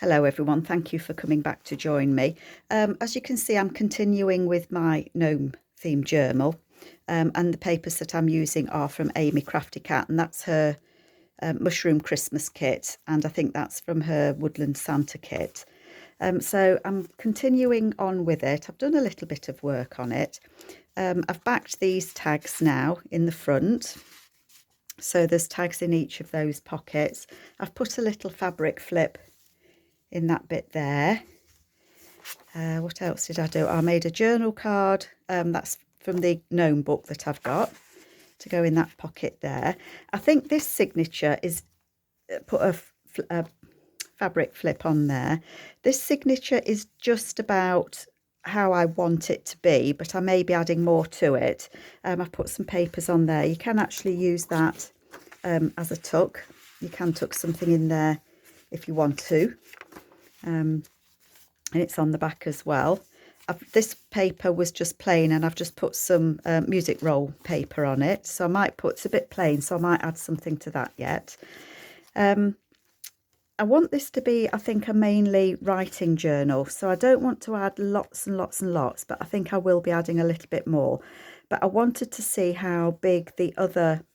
Hello everyone, thank you for coming back to join me. As you can see, I'm continuing with my gnome themed journal, and the papers that I'm using are from Amy Crafty Cat, and that's her mushroom Christmas kit, and I think that's from her woodland Santa kit. So I'm continuing on with it. I've done a little bit of work on it. I've backed these tags now in the front, so there's tags in each of those pockets. I've put a little fabric flip in that bit there. What else did I do? I made a journal card, that's from the gnome book that I've got, to go in that pocket there. I think this signature is, put a fabric flip on there. This signature is just about how I want it to be, but I may be adding more to it. I've put some papers on there. You can actually use that as a tuck. You can tuck something in there if you want to. And it's on the back as well. This paper was just plain, and I've just put some music roll paper on it, so I might put, it's a bit plain, so I might add something to that yet. I want this to be, I think, a mainly writing journal, so I don't want to add lots and lots and lots, but I think I will be adding a little bit more. But I wanted to see how big the other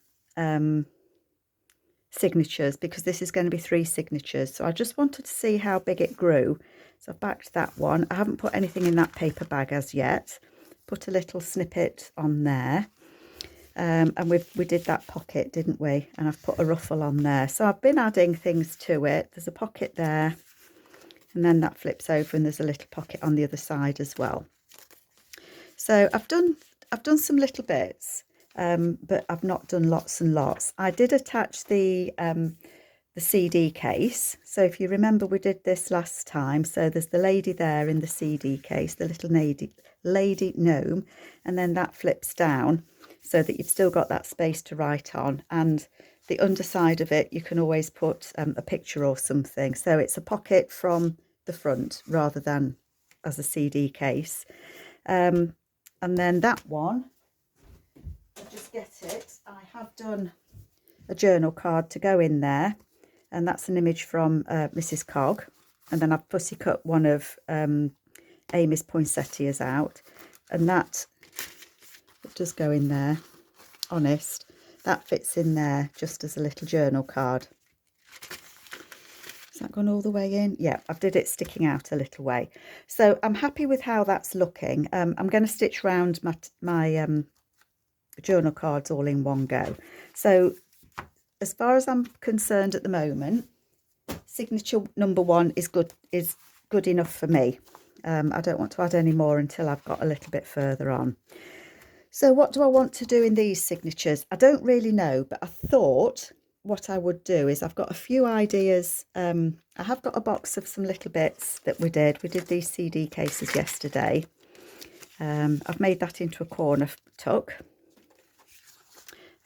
signatures, because this is going to be 3 signatures, so I just wanted to see how big it grew. So I've backed that one. I haven't put anything in that paper bag as yet. Put a little snippet on there, and we did that pocket, didn't we? And I've put a ruffle on there, so I've been adding things to it. There's a pocket there, and then that flips over, and there's a little pocket on the other side as well. So I've done some little bits, but I've not done lots and lots. I did attach the CD case. So if you remember, we did this last time. So there's the lady there in the CD case, the little lady gnome, and then that flips down so that you've still got that space to write on. And the underside of it, you can always put a picture or something. So it's a pocket from the front rather than as a CD case. And then that one, I'll just get it. I have done a journal card to go in there, and that's an image from Mrs Cog, and then I've pussy cut one of Amy's poinsettias out, and that it does go in there. Honest, that fits in there just as a little journal card. Has that gone all the way in? Yeah, I've did it sticking out a little way. So I'm happy with how that's looking. I'm going to stitch round my journal cards all in one go. So as far as I'm concerned at the moment, signature number 1 is good enough for me. I don't want to add any more until I've got a little bit further on. So what do I want to do in these signatures? I don't really know, but I thought what I would do is, I've got a few ideas. I have got a box of some little bits that we did these CD cases yesterday. I've made that into a corner tuck.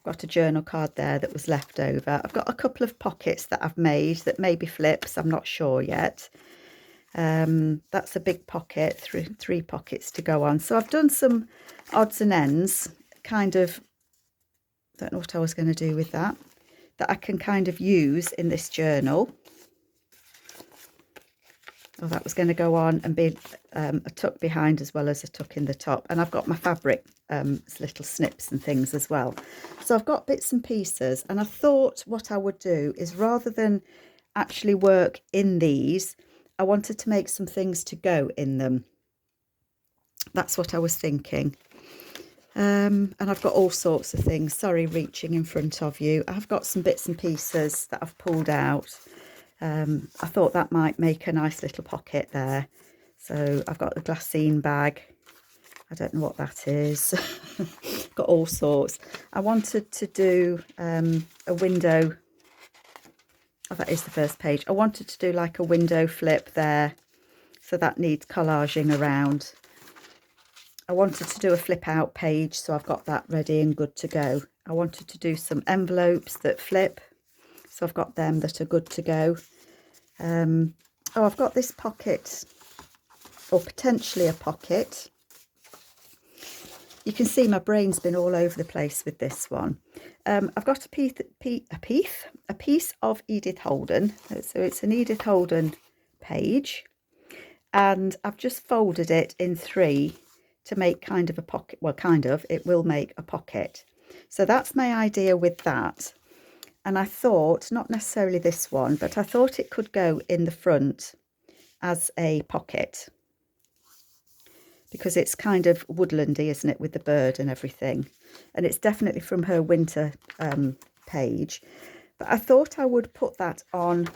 Got a journal card there that was left over. I've got a couple of pockets that I've made that maybe flips, I'm not sure yet. That's a big pocket, 3 pockets to go on. So I've done some odds and ends, kind of, don't know what I was going to do with that I can kind of use in this journal. Oh, that was going to go on and be a tuck behind as well as a tuck in the top. And I've got my fabric, little snips and things as well. So I've got bits and pieces, and I thought what I would do is, rather than actually work in these, I wanted to make some things to go in them. That's what I was thinking. And I've got all sorts of things. Sorry, reaching in front of you. I've got some bits and pieces that I've pulled out. I thought that might make a nice little pocket there. So I've got the glassine bag. I don't know what that is. Got all sorts. I wanted to do a window. Oh, that is the first page. I wanted to do like a window flip there. So that needs collaging around. I wanted to do a flip out page, so I've got that ready and good to go. I wanted to do some envelopes that flip. So I've got them that are good to go. Oh, I've got this pocket, or potentially a pocket. You can see my brain's been all over the place with this one. I've got a piece of Edith Holden. So it's an Edith Holden page, and I've just folded it in 3 to make kind of a pocket. Well, kind of, it will make a pocket. So that's my idea with that. And I thought, not necessarily this one, but I thought it could go in the front as a pocket, because it's kind of woodlandy, isn't it, with the bird and everything. And it's definitely from her winter page. But I thought I would put that on.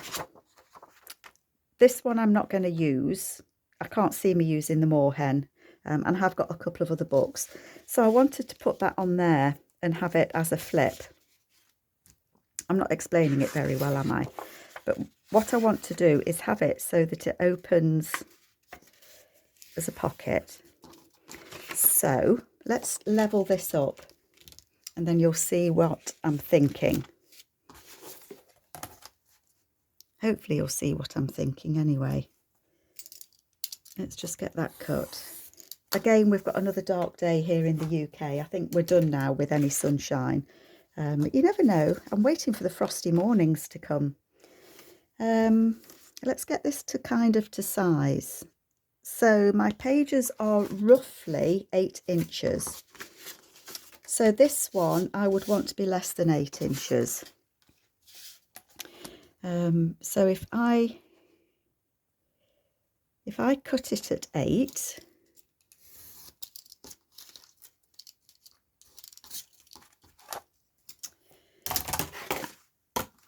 This one I'm not going to use. I can't see me using the moorhen. And I have got a couple of other books. So I wanted to put that on there and have it as a flip. I'm not explaining it very well, am I? But what I want to do is have it so that it opens as a pocket. So let's level this up and then you'll see what I'm thinking. Hopefully you'll see what I'm thinking anyway. Let's just get that cut. Again, we've got another dark day here in the UK. I think we're done now with any sunshine. You never know. I'm waiting for the frosty mornings to come. Let's get this to kind of to size. So my pages are roughly 8 inches. So this one I would want to be less than 8 inches. So if I cut it at 8,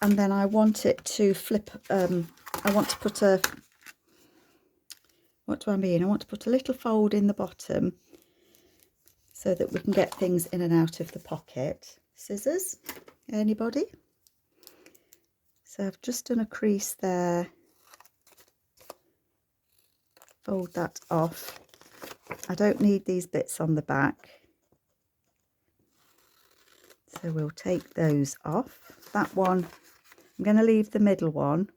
and then I want it to flip, I want to put a, what do I mean? I want to put a little fold in the bottom so that we can get things in and out of the pocket. Scissors, anybody? So I've just done a crease there, fold that off. I don't need these bits on the back, so we'll take those off. That one, I'm going to leave the middle one.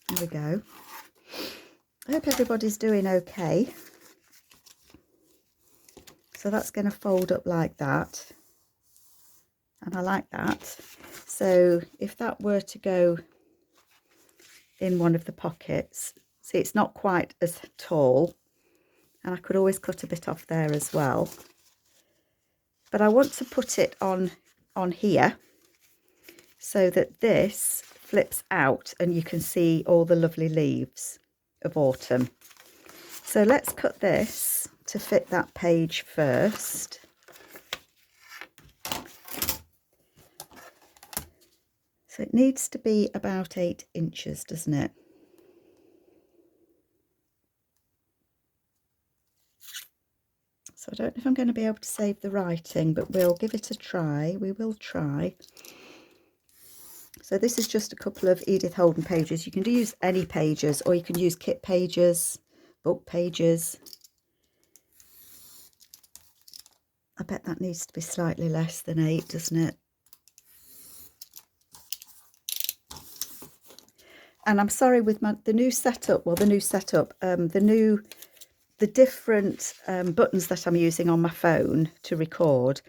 There we go. I hope everybody's doing okay. So that's going to fold up like that, and I like that. So if that were to go in one of the pockets, see, it's not quite as tall, and I could always cut a bit off there as well. But I want to put it on here so that this flips out and you can see all the lovely leaves of autumn. So let's cut this to fit that page first. So it needs to be about 8 inches, doesn't it? So I don't know if I'm going to be able to save the writing, but we'll give it a try. We will try. So this is just a couple of Edith Holden pages. You can use any pages, or you can use kit pages, book pages. I bet that needs to be slightly less than 8, doesn't it? And I'm sorry with the new setup, the different buttons that I'm using on my phone to record,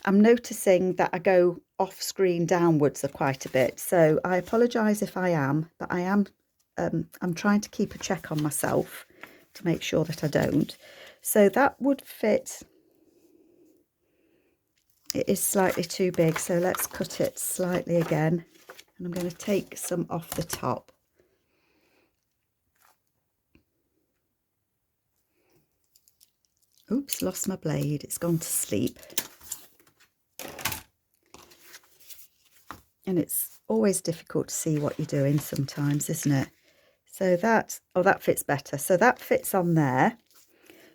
I'm noticing that I go off screen downwards quite a bit. So I apologise if I am, but I'm trying to keep a check on myself to make sure that I don't. So that would fit. It is slightly too big, so let's cut it slightly again. And I'm going to take some off the top. Oops, lost my blade. It's gone to sleep. And it's always difficult to see what you're doing sometimes, isn't it? So that, oh, that fits better. So that fits on there.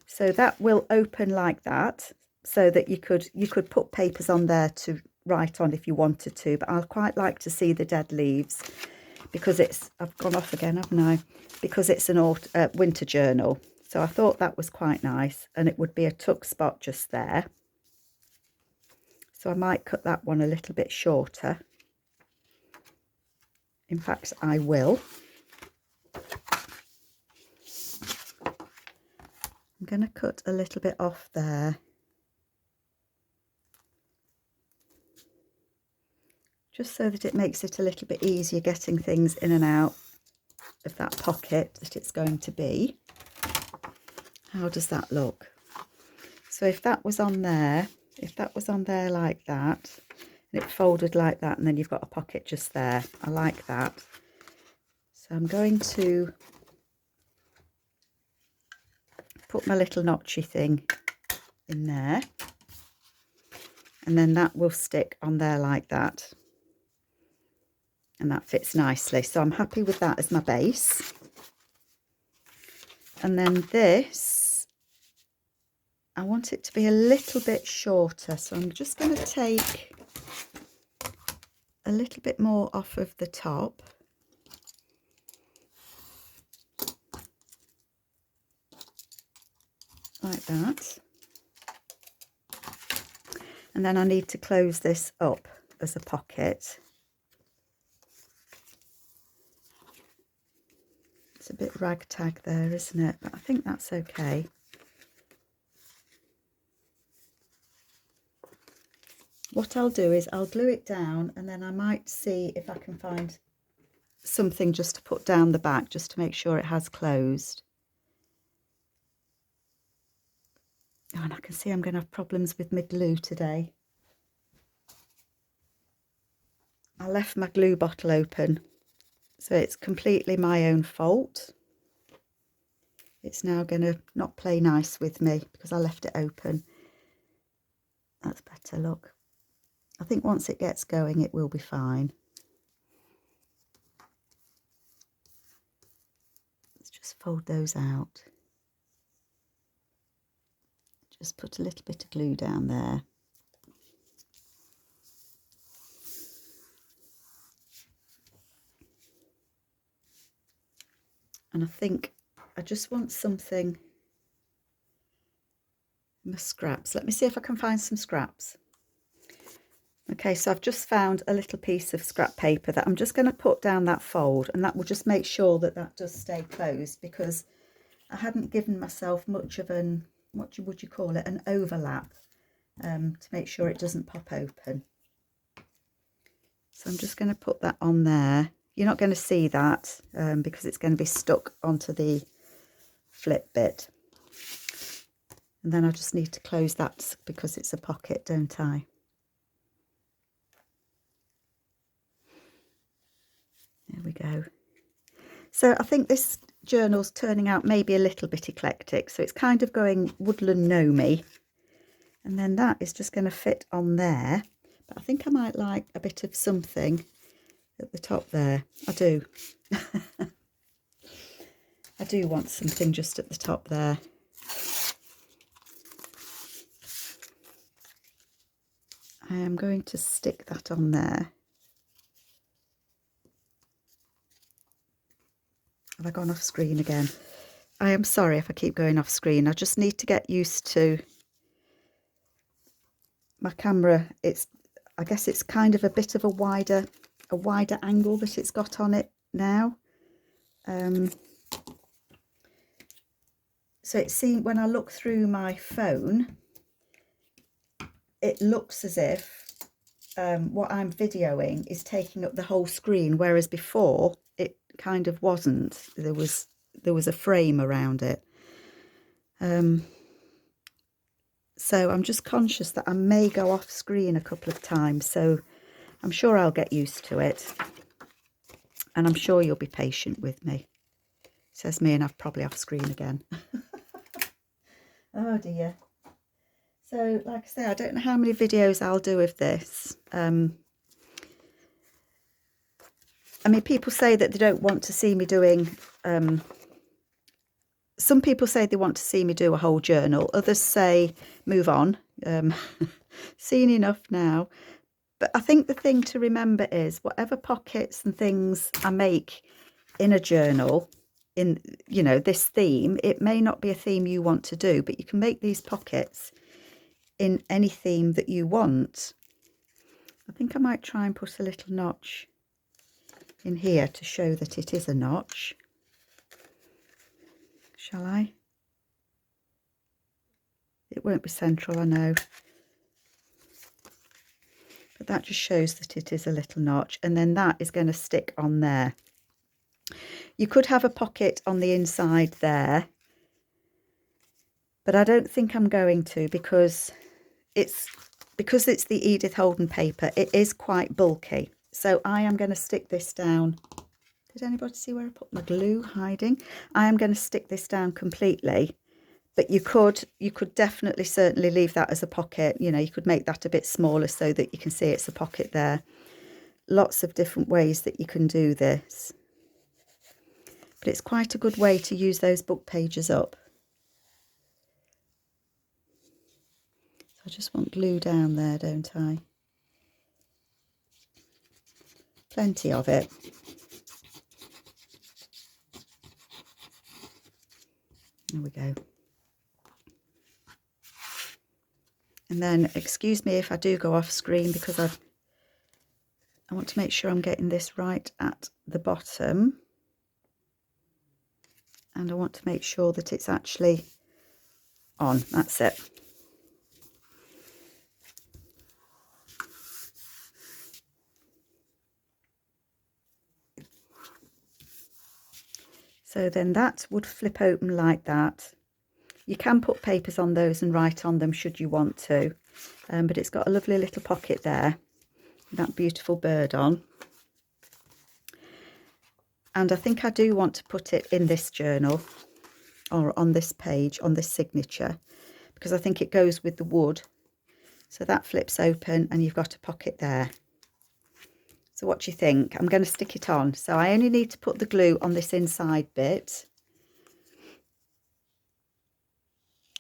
So that will open like that, so that you could put papers on there to write on if you wanted to. But I'd quite like to see the dead leaves, because it's, I've gone off again, haven't I? Because it's an winter journal. So I thought that was quite nice, and it would be a tuck spot just there. So I might cut that one a little bit shorter. In fact, I will. I'm going to cut a little bit off there. Just so that it makes it a little bit easier getting things in and out. of that pocket that it's going to be. How does that look? So if that was on there, like that, and it folded like that, and then you've got a pocket just there, I like that. So I'm going to put my little notchy thing in there, and then that will stick on there like that, and that fits nicely. So I'm happy with that as my base. And then this, I want it to be a little bit shorter, so I'm just going to take a little bit more off of the top, like that. And then I need to close this up as a pocket. It's a bit ragtag there, isn't it? But I think that's okay. What I'll do is I'll glue it down, and then I might see if I can find something just to put down the back, just to make sure it has closed. Oh, and I can see I'm going to have problems with my glue today. I left my glue bottle open, so it's completely my own fault. It's now going to not play nice with me because I left it open. That's better, look. I think once it gets going, it will be fine. Let's just fold those out. Just put a little bit of glue down there. And I think I just want something, my scraps. Let me see if I can find some scraps. Okay, so I've just found a little piece of scrap paper that I'm just going to put down that fold, and that will just make sure that that does stay closed, because I hadn't given myself much of an, what would you call it, an overlap, to make sure it doesn't pop open. So I'm just going to put that on there. You're not going to see that because it's going to be stuck onto the flip bit. And then I just need to close that because it's a pocket, don't I? There we go. So I think this journal's turning out maybe a little bit eclectic. So it's kind of going woodland gnomey. And then that is just going to fit on there. But I think I might like a bit of something at the top there. I do. I do want something just at the top there. I am going to stick that on there. Have I gone off screen again? I am sorry if I keep going off screen. I just need to get used to my camera. I guess it's kind of a bit of a wider angle that it's got on it now. So it seems, when I look through my phone, it looks as if what I'm videoing is taking up the whole screen, whereas before it kind of wasn't. There was a frame around it. So I'm just conscious that I may go off screen a couple of times, so I'm sure I'll get used to it, and I'm sure you'll be patient with me. Says me, and I've probably off screen again. Oh dear. So like I say, I don't know how many videos I'll do of this. I mean, people say that they don't want to see me doing, some people say they want to see me do a whole journal. Others say move on. Seen enough now. But I think the thing to remember is whatever pockets and things I make in a journal, in, you know, this theme, it may not be a theme you want to do, but you can make these pockets in any theme that you want. I think I might try and put a little notch in here to show that it is a notch. Shall I? It won't be central, I know. But that just shows that it is a little notch, and then that is going to stick on there. You could have a pocket on the inside there, but I don't think I'm going to because it's the Edith Holden paper. It is quite bulky. So I am going to stick this down. Did anybody see where I put my glue hiding? I am going to stick this down completely. But you could definitely, certainly leave that as a pocket. You know, you could make that a bit smaller so that you can see it's a pocket there. Lots of different ways that you can do this. But it's quite a good way to use those book pages up. So I just want glue down there, don't I? Plenty of it. There we go. And then, excuse me if I do go off screen because I want to make sure I'm getting this right at the bottom. And I want to make sure that it's actually on. That's it. So then that would flip open like that. You can put papers on those and write on them should you want to. But it's got a lovely little pocket there. That beautiful bird on. And I think I do want to put it in this journal or on this page, on this signature, because I think it goes with the wood. So that flips open and you've got a pocket there. So what do you think? I'm going to stick it on. So I only need to put the glue on this inside bit.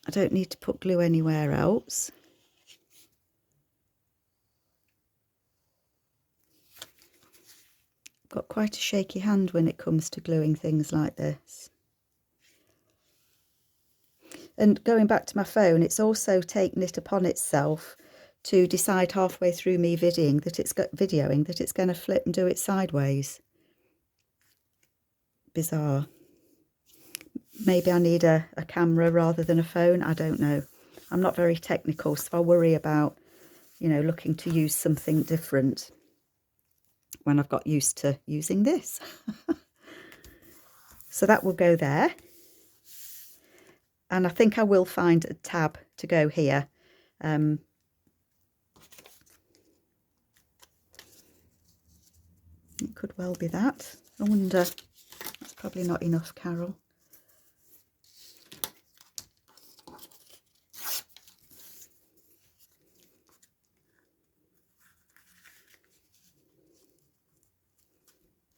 I don't need to put glue anywhere else. Got quite a shaky hand when it comes to gluing things like this. And going back to my phone, it's also taken it upon itself to decide halfway through me videoing that it's going to flip and do it sideways. Bizarre. Maybe I need a camera rather than a phone. I don't know. I'm not very technical, so I worry about, you know, looking to use something different when I've got used to using this. So that will go there. And I think I will find a tab to go here. It could well be that. I wonder, that's probably not enough, Carol.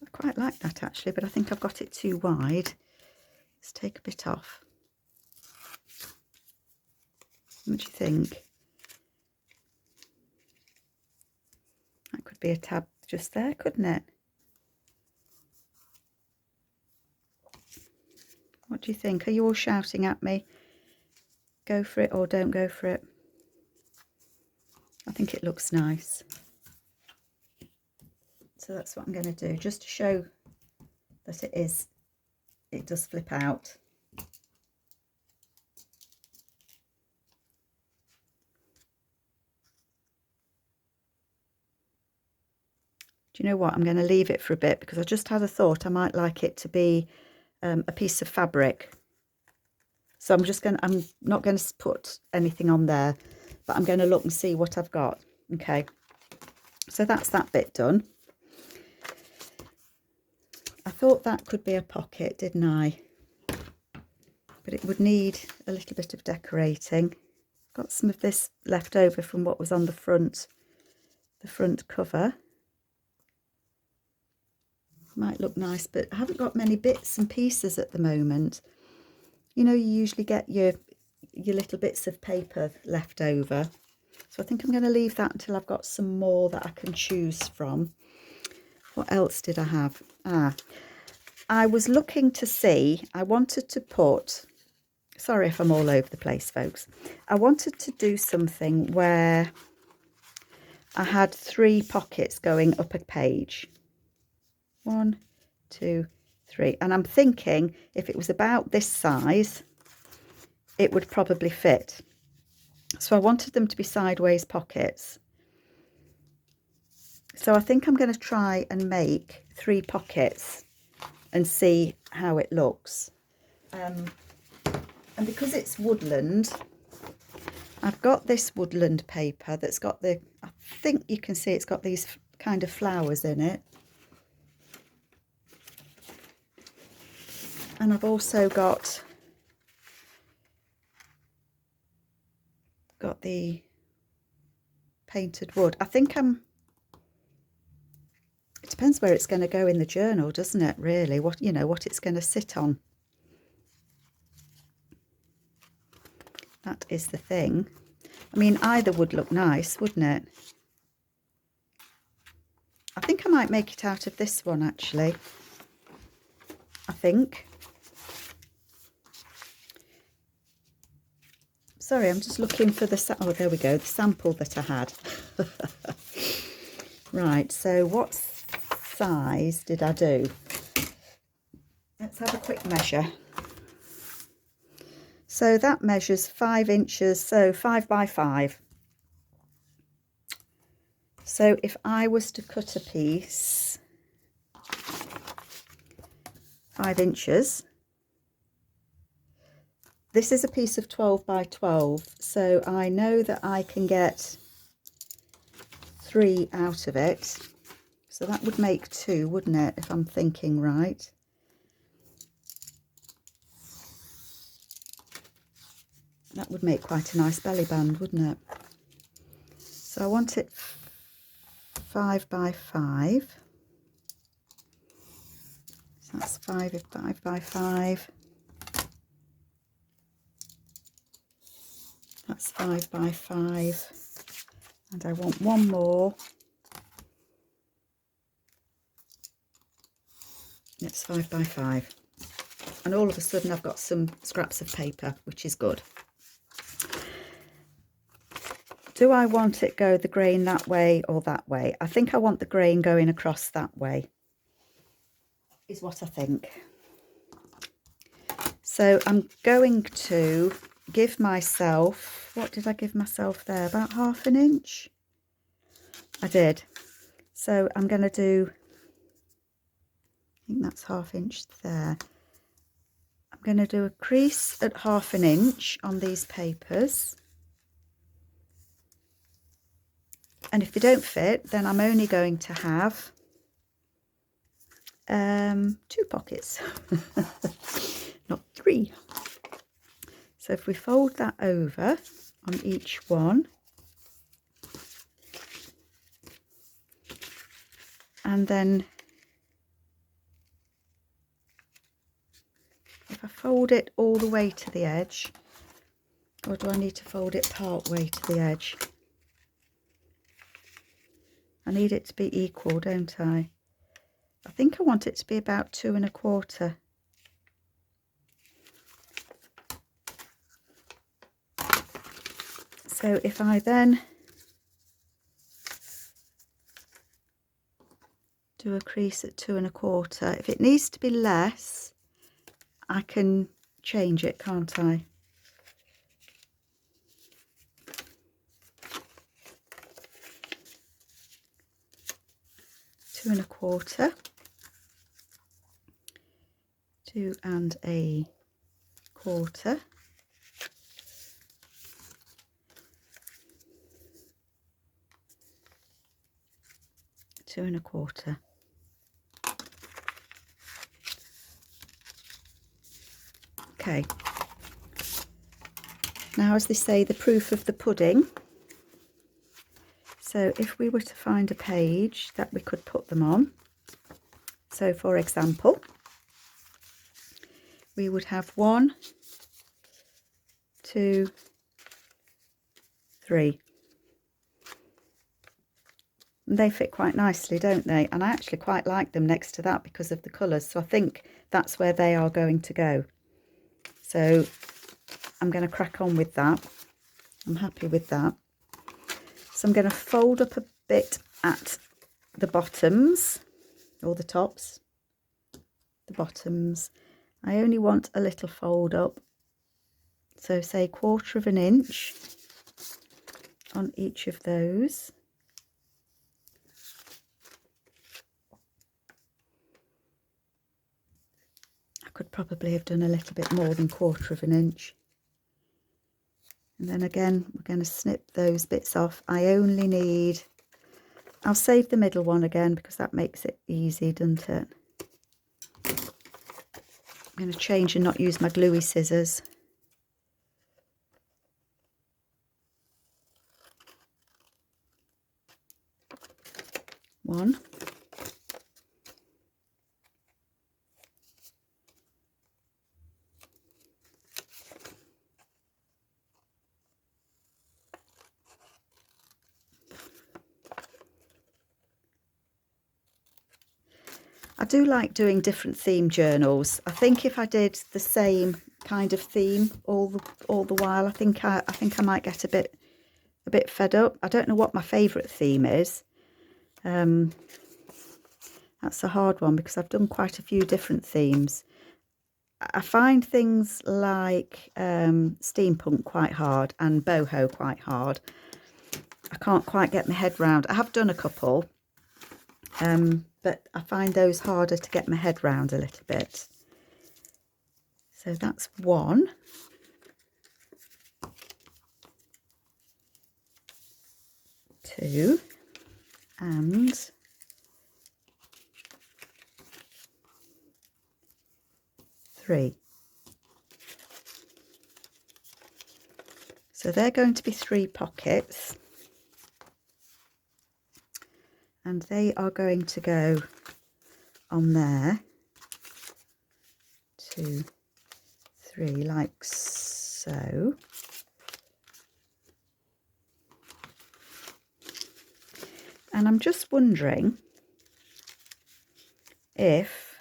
I quite like that actually, but I think I've got it too wide. Let's take a bit off. What do you think? That could be a tab just there, couldn't it? What do you think? Are you all shouting at me? Go for it or don't go for it? I think it looks nice. So that's what I'm going to do, just to show that it does flip out. Do you know what? I'm going to leave it for a bit because I just had a thought I might like it to be a piece of fabric. So I'm not going to put anything on there, but I'm going to look and see what I've got. Okay. So that's that bit done. I thought that could be a pocket, didn't I? But it would need a little bit of decorating. Got some of this left over from what was on the front cover. Might look nice, but I haven't got many bits and pieces at the moment. You know, you usually get your little bits of paper left over. So I think I'm going to leave that until I've got some more that I can choose from. What else did I have? I was looking to see, I wanted to put, sorry if I'm all over the place, folks. I wanted to do something where I had 3 pockets going up a page. 1, 2, 3. And I'm thinking if it was about this size, it would probably fit. So I wanted them to be sideways pockets. So I think I'm going to try and make 3 pockets and see how it looks. And because it's woodland, I've got this woodland paper that's got I think you can see it's got these kind of flowers in it. And I've also got the painted wood. I think it depends where it's going to go in the journal, doesn't it, really? What it's going to sit on. That is the thing. I mean, either would look nice, wouldn't it? I think I might make it out of this one, actually. I think. Sorry, I'm just looking for oh, there we go, the sample that I had. Right, so what size did I do? Let's have a quick measure. So that measures 5 inches, so 5 by 5. So if I was to cut a piece 5 inches, this is a piece of 12 by 12, so I know that I can get 3 out of it. So that would make 2, wouldn't it, if I'm thinking right? That would make quite a nice belly band, wouldn't it? So I want it 5 by 5. So that's 5 by 5. That's 5 by 5. And I want one more. It's 5 by 5. And all of a sudden I've got some scraps of paper, which is good. Do I want it go the grain that way or that way? I think I want the grain going across that way, is what I think. So I'm going to give myself, what did I give myself there? About 1/2 inch? I did. So I'm going to do, I think that's 1/2 inch there. I'm going to do a crease at 1/2 inch on these papers. And if they don't fit, then I'm only going to have 2 pockets, not 3. So if we fold that over on each one, and then if I fold it all the way to the edge, or do I need to fold it part way to the edge? I need it to be equal, don't I? I think I want it to be about 2 1/4. So if I then do a crease at 2 1/4, if it needs to be less, I can change it, can't I? Two and a quarter, 2 1/4, 2 1/4. Okay. Now, as they say, the proof of the pudding. So if we were to find a page that we could put them on, so for example, we would have 1, 2, 3. And they fit quite nicely, don't they? And I actually quite like them next to that because of the colours. So I think that's where they are going to go. So I'm going to crack on with that. I'm happy with that. So I'm going to fold up a bit at the bottoms, or the tops, the bottoms. I only want a little fold up. So say 1/4 inch on each of those. could probably have done a little bit more than 1/4 inch. And then again, we're going to snip those bits off. I only need, I'll save the middle one again because that makes it easy, doesn't it? I'm going to change and not use my gluey scissors. One. I do like doing different theme journals. I think if I did the same kind of theme all the while, I think I might get a bit fed up. I don't know what my favourite theme is. That's a hard one because I've done quite a few different themes. I find things like steampunk quite hard and boho quite hard. I can't quite get my head round. I have done a couple. But I find those harder to get my head round a little bit. So that's one. Two. And three. So they're going to be 3 pockets. And they are going to go on there, 2, 3, like so. And I'm just wondering if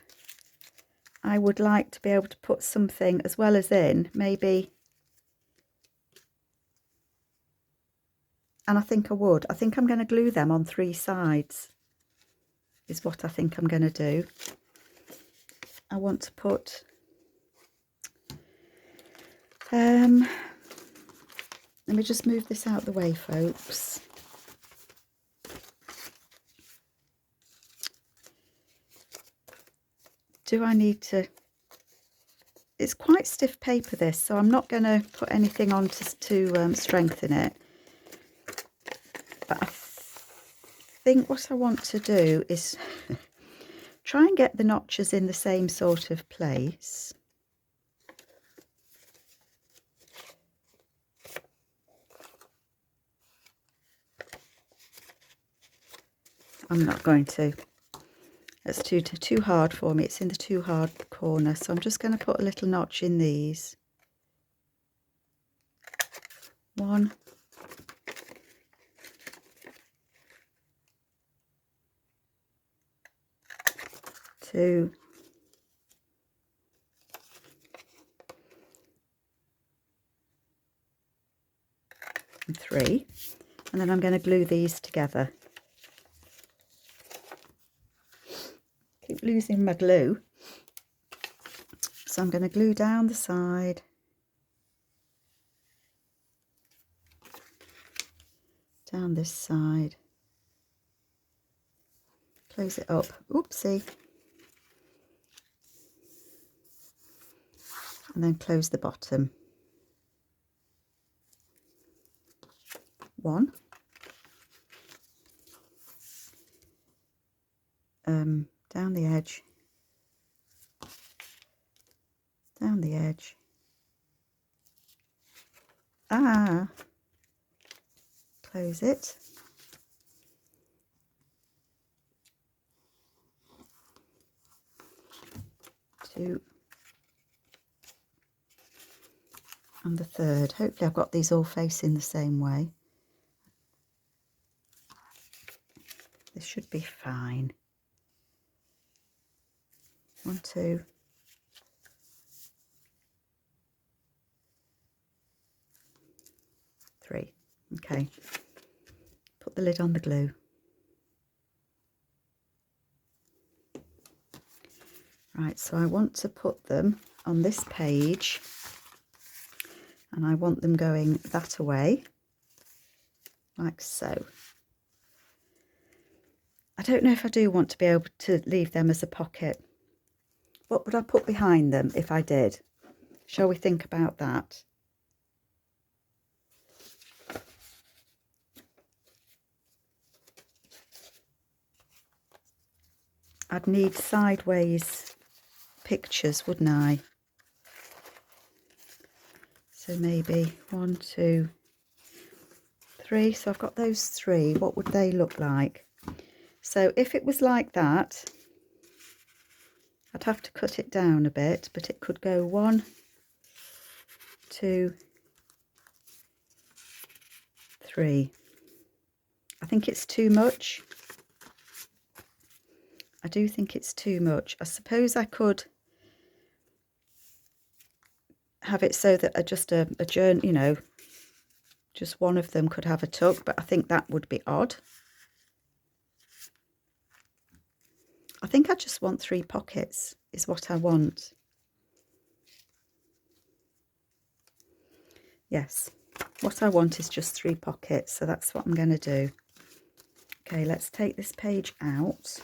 I would like to be able to put something as well as in, maybe, and I think I would. I think I'm going to glue them on 3 sides, is what I think I'm going to do. I want to put, let me just move this out of the way, folks. Do I need to, it's quite stiff paper this, so I'm not going to put anything on to strengthen it. But I think what I want to do is try and get the notches in the same sort of place. I'm not going to. It's too hard for me. It's in the too hard corner. So I'm just going to put a little notch in these. 1. 2. And 3. And then I'm going to glue these together. Keep losing my glue. So I'm going to glue down the side. Down this side. Close it up. Oopsie. And then close the bottom. 1. Down the edge. Down the edge. Close it. 2. And the 3rd. Hopefully I've got these all facing the same way. This should be fine. 1, 2. 3. Okay. Put the lid on the glue. Right, so I want to put them on this page, and I want them going that away, like so. I don't know if I do want to be able to leave them as a pocket. What would I put behind them if I did? Shall we think about that? I'd need sideways pictures, wouldn't I? So maybe 1, 2, 3. So I've got those 3. What would they look like? So if it was like that, I'd have to cut it down a bit, but it could go 1, 2, 3. I think it's too much. I do think it's too much. I suppose I could have it so that just a journey, you know, just one of them could have a tuck, but I think that would be odd. I think I just want 3 pockets is what I want. Yes, what I want is just 3 pockets, so that's what I'm going to do. Okay, let's take this page out,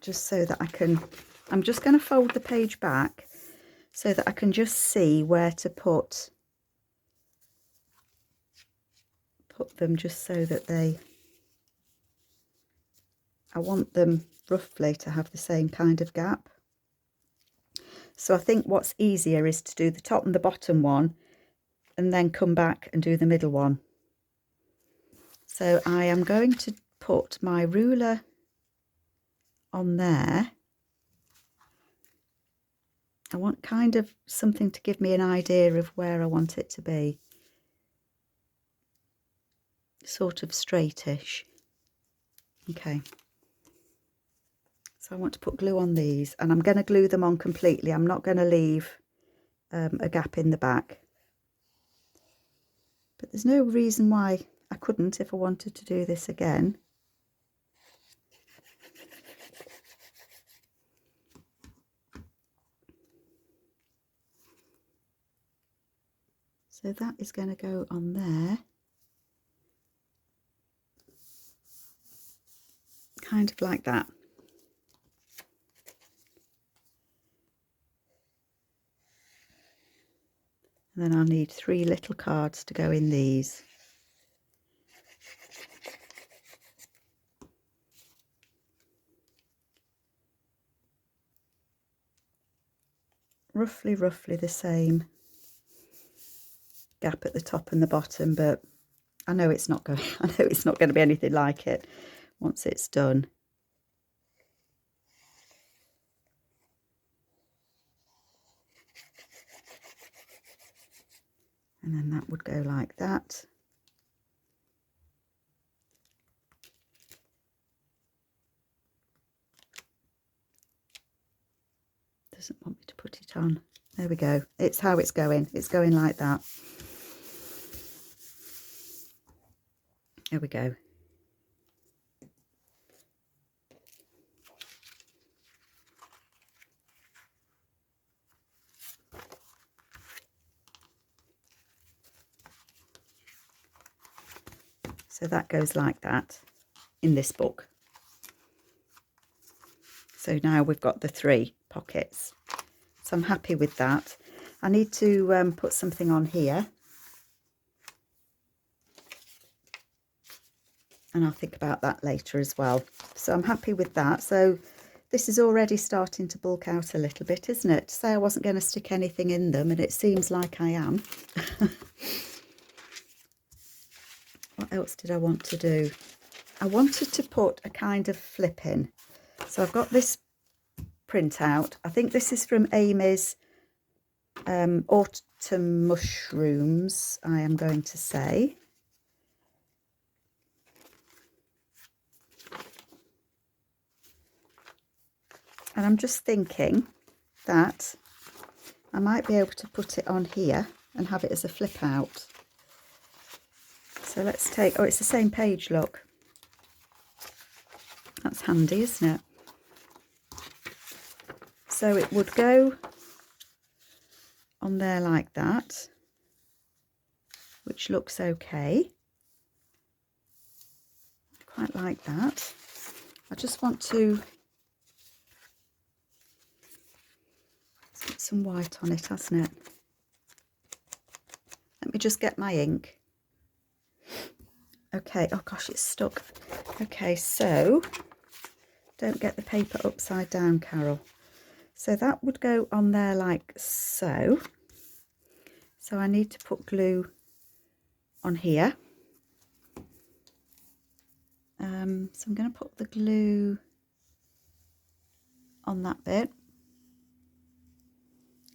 just so that I can, I'm just going to fold the page back so that I can just see where to put them, just so that I want them roughly to have the same kind of gap. So I think what's easier is to do the top and the bottom one and then come back and do the middle one. So I am going to put my ruler on there. I want kind of something to give me an idea of where I want it to be. Sort of straightish. Okay. So I want to put glue on these, and I'm going to glue them on completely. I'm not going to leave a gap in the back. But there's no reason why I couldn't if I wanted to do this again. So that is going to go on there. Kind of like that. And then I'll need 3 little cards to go in these. Roughly the same gap at the top and the bottom, but I know it's not going to be anything like it once it's done. And then that would go like that. Doesn't want me to put it on. There we go. It's how it's going. It's going like that. There we go. So that goes like that in this book. So now we've got the 3 pockets. So I'm happy with that. I need to put something on here. And I'll think about that later as well. So I'm happy with that. So this is already starting to bulk out a little bit, isn't it? To say I wasn't going to stick anything in them, and it seems like I am. What else did I want to do? I wanted to put a kind of flip in. So I've got this printout. I think this is from Amy's Autumn Mushrooms, I am going to say. And I'm just thinking that I might be able to put it on here and have it as a flip out. So let's take, oh, it's the same page, look. That's handy, isn't it? So it would go on there like that, which looks okay. Quite like that. I just want to some white on it, hasn't it? Let me just get my ink. Okay, oh gosh, it's stuck. Okay, so don't get the paper upside down, Carol. So that would go on there like so. So I need to put glue on here. So I'm going to put the glue on that bit,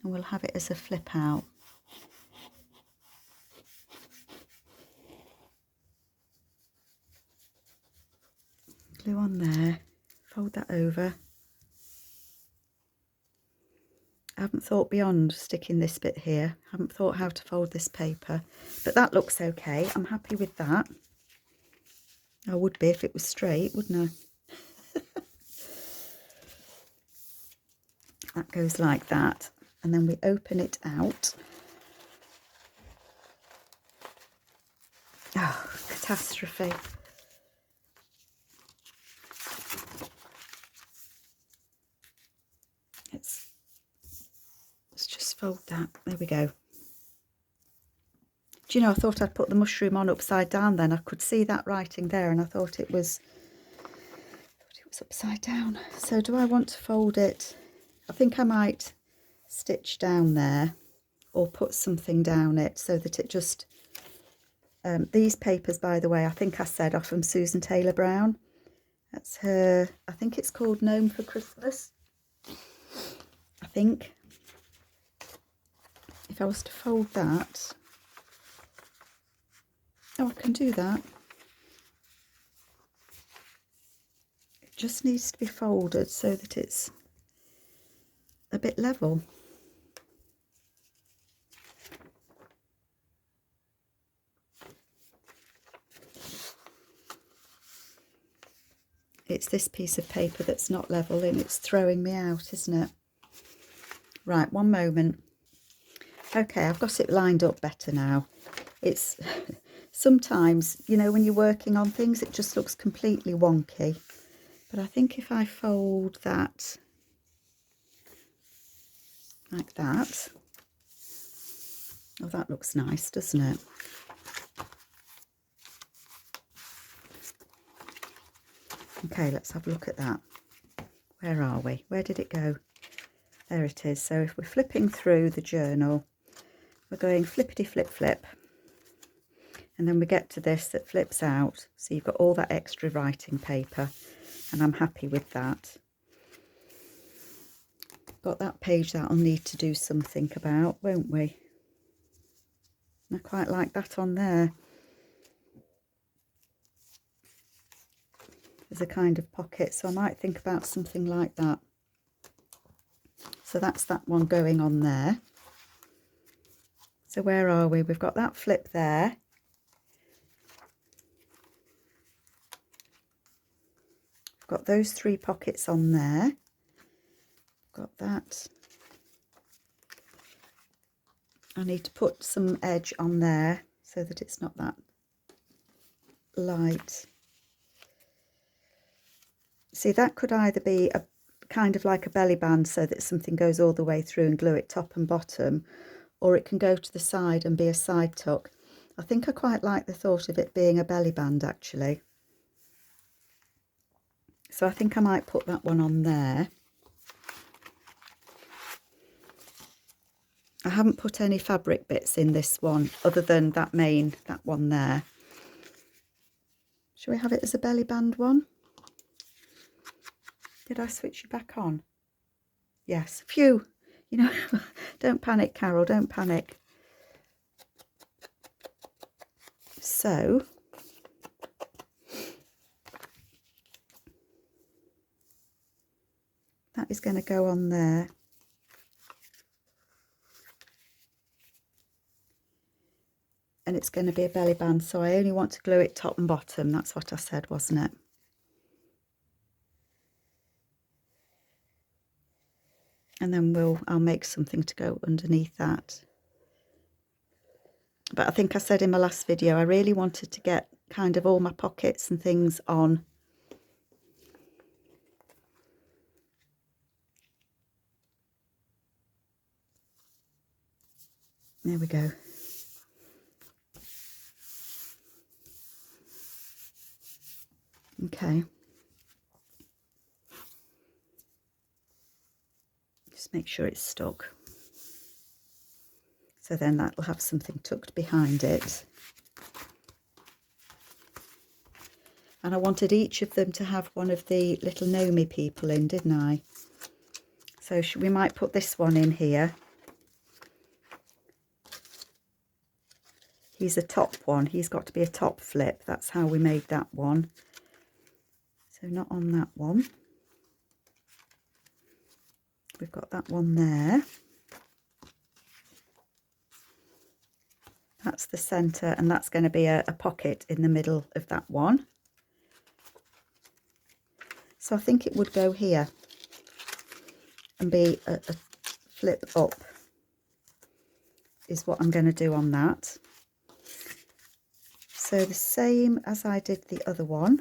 and we'll have it as a flip out. Glue on there, fold that over. I haven't thought beyond sticking this bit here. I haven't thought how to fold this paper, but that looks okay. I'm happy with that. I would be if it was straight, wouldn't I? That goes like that, and then we open it out. Oh, catastrophe. Let's just fold that. There we go. Do you know, I thought I'd put the mushroom on upside down then. I could see that writing there, and I thought it was upside down. So do I want to fold it? I think I might stitch down there or put something down it so that it just... these papers, by the way, I think I said are from Susan Taylor Brown. That's her, I think it's called Gnome for Christmas. I think. If I was to fold that... Oh, I can do that. It just needs to be folded so that it's a bit level. It's this piece of paper that's not level and it's throwing me out, isn't it? Right, one moment. Okay, I've got it lined up better now. It's sometimes, you know, when you're working on things, it just looks completely wonky. But I think if I fold that like that, oh, that looks nice, doesn't it? Okay, let's have a look at that. Where are we? Where did it go? There it is. So if we're flipping through the journal, we're going flippity flip flip, and then we get to this that flips out. So you've got all that extra writing paper, and I'm happy with that. Got that page that I'll need to do something about, won't we? I quite like that on there. There's a kind of pocket, so I might think about something like that. So that's that one going on there. So where are we? We've got that flip there. We've got those 3 pockets on there. Got that. I need to put some edge on there so that it's not that light. See, that could either be a kind of like a belly band so that something goes all the way through and glue it top and bottom, or it can go to the side and be a side tuck. I think I quite like the thought of it being a belly band actually. So I think I might put that one on there. I haven't put any fabric bits in this one other than that one there. Shall we have it as a belly band one? Did I switch you back on? Yes. Phew. You know, don't panic, Carol, don't panic. So, that is going to go on there. And it's going to be a belly band, so I only want to glue it top and bottom. That's what I said, wasn't it? And then I'll make something to go underneath that. But I think I said in my last video, I really wanted to get kind of all my pockets and things on. There we go. Okay. Just make sure it's stuck. So then that will have something tucked behind it. And I wanted each of them to have one of the little gnome people in, didn't I? So we might put this one in here. He's a top one. He's got to be a top flip. That's how we made that one. So not on that one. We've got that one there. That's the centre, and that's going to be a pocket in the middle of that one. So I think it would go here and be a flip up is what I'm going to do on that. So the same as I did the other one.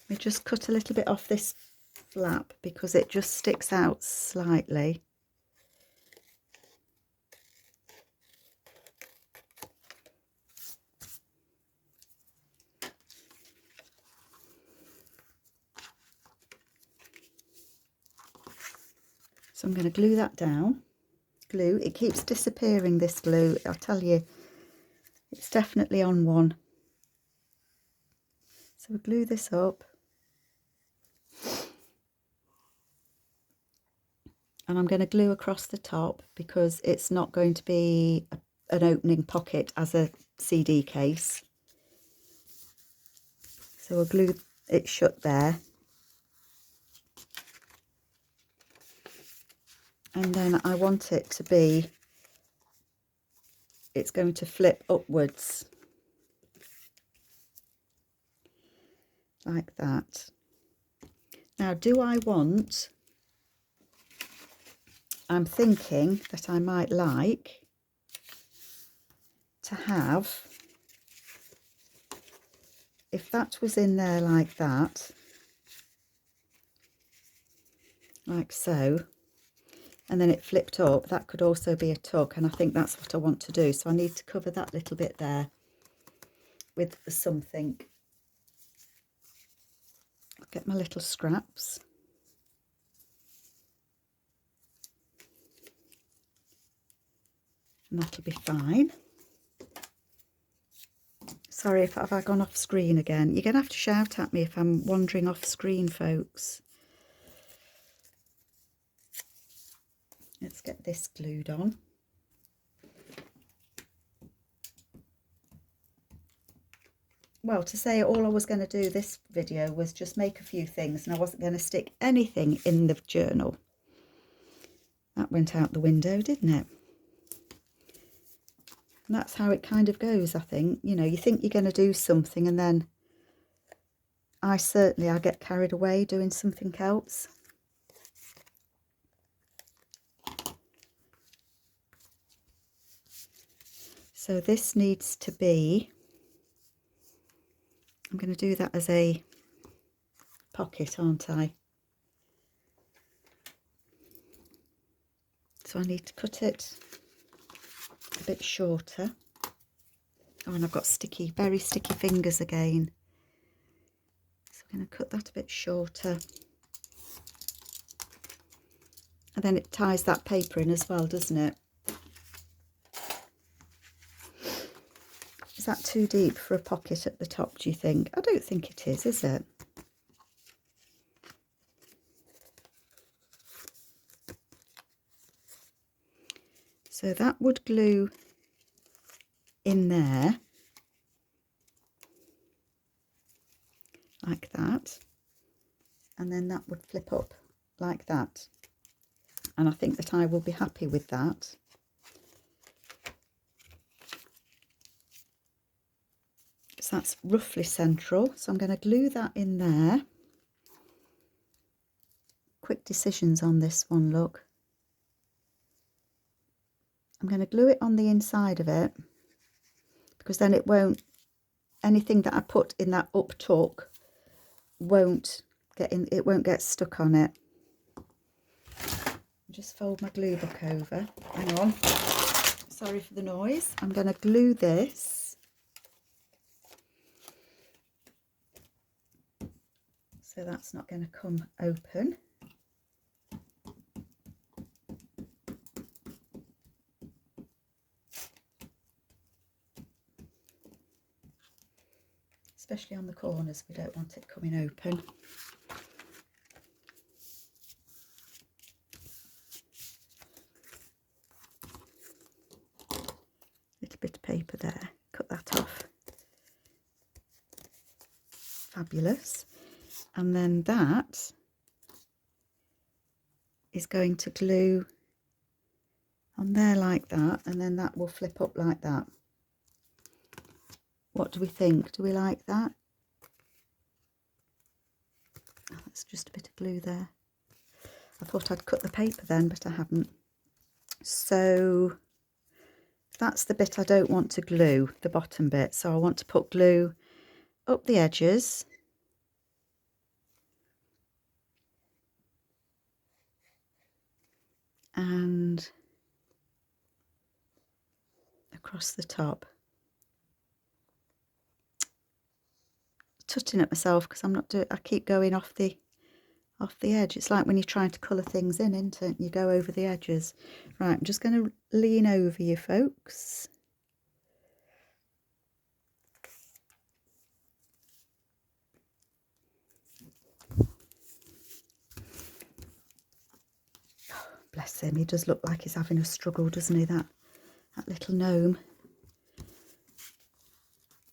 We just cut a little bit off this flap because it just sticks out slightly. So I'm going to glue that down. Glue, it keeps disappearing, this glue, I'll tell you, it's definitely on one. So we'll glue this up. And I'm going to glue across the top because it's not going to be an opening pocket as a CD case. So we'll glue it shut there. And then I want it to be, it's going to flip upwards like that. Now, do I want, I'm thinking that I might like to have, if that was in there like that, like so, and then it flipped up, that could also be a tuck, and I think that's what I want to do. So I need to cover that little bit there with something. I'll get my little scraps. And that'll be fine. Sorry if I've gone off screen again. You're going to have to shout at me if I'm wandering off screen, folks. Let's get this glued on. Well, to say all I was going to do this video was just make a few things, and I wasn't going to stick anything in the journal. That went out the window, didn't it? And that's how it kind of goes, I think. You know, you think you're going to do something, and then I get carried away doing something else. So this needs to be, I'm going to do that as a pocket, aren't I? So I need to cut it a bit shorter. Oh, and I've got very sticky fingers again. So I'm going to cut that a bit shorter. And then it ties that paper in as well, doesn't it? Is that too deep for a pocket at the top, do you think? I don't think it is it? So that would glue in there, like that. And then that would flip up like that. And I think that I will be happy with that. So that's roughly central. So I'm going to glue that in there. Quick decisions on this one, look. I'm going to glue it on the inside of it, because then it won't, anything that I put in that up tuck won't get in, it won't get stuck on it. Just fold my glue book over. Hang on. Sorry for the noise. I'm going to glue this. So that's not going to come open. Especially on the corners, we don't want it coming open. Little bit of paper there, cut that off. Fabulous. And then that is going to glue on there like that, and then that will flip up like that. What do we think? Do we like that? Oh, that's just a bit of glue there. I thought I'd cut the paper then, but I haven't. So that's the bit I don't want to glue, the bottom bit. So I want to put glue up the edges. And across the top. Tutting at myself because I'm not doing. I keep going off the edge. It's like when you're trying to colour things in, isn't it? You go over the edges. Right, I'm just going to lean over you, folks. Oh, bless him. He does look like he's having a struggle, doesn't he? That little gnome.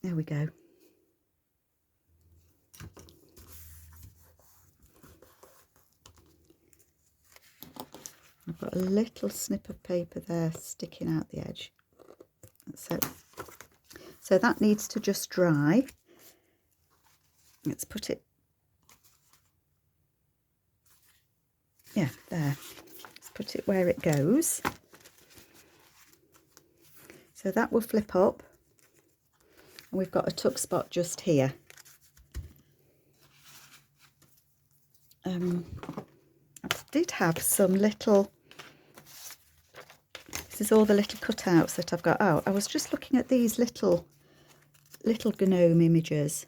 There we go. I've got a little snip of paper there sticking out the edge. So that needs to just dry. Let's put it, yeah, there. Let's put it where it goes. So that will flip up. And we've got a tuck spot just here. I did have some little, this is all the little cutouts that I've got out. I was just looking at these little gnome images.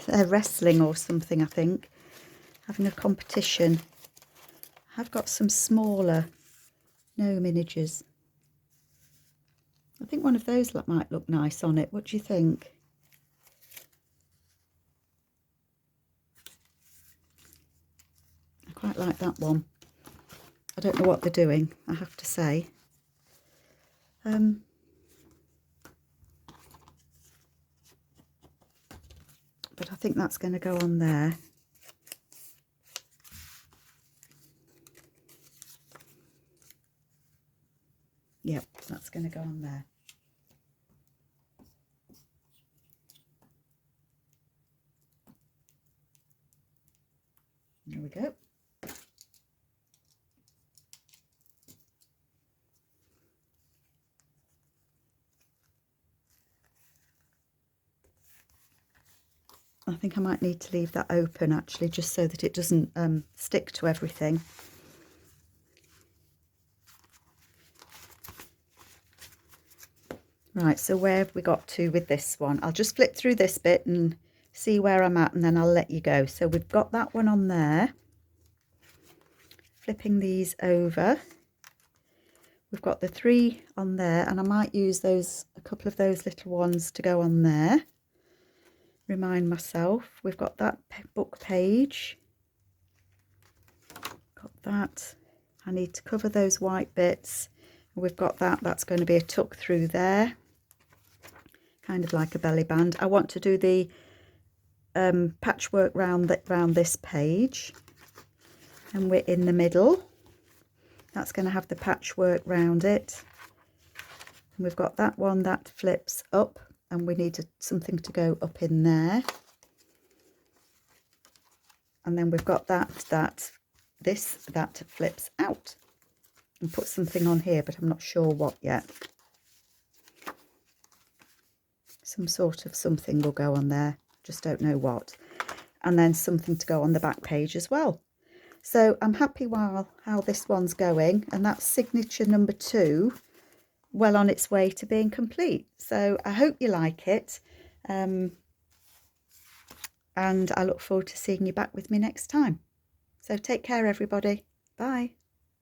They're wrestling or something, I think, having a competition. I've got some smaller gnome images. I think one of those might look nice on it. What do you think? I quite like that one. I don't know what they're doing, I have to say. But I think that's going to go on there. Yep, that's going to go on there. There we go. I think I might need to leave that open actually, just so that it doesn't stick to everything. Right, so where have we got to with this one? I'll just flip through this bit and see where I'm at, and then I'll let you go. So we've got that one on there. Flipping these over. We've got the 3 on there, and I might use those, a couple of those little ones to go on there. Remind myself. We've got that book page. Got that. I need to cover those white bits. We've got that. That's going to be a tuck through there. Kind of like a belly band. I want to do the patchwork round this page. And we're in the middle. That's going to have the patchwork round it. And we've got that one that flips up, and we need something to go up in there. And then we've got that flips out. And put something on here, but I'm not sure what yet. Some sort of something will go on there, just don't know what. And then something to go on the back page as well. So I'm happy while how this one's going, and that's signature number 2, well on its way to being complete. So I hope you like it, and I look forward to seeing you back with me next time. So take care, everybody. Bye.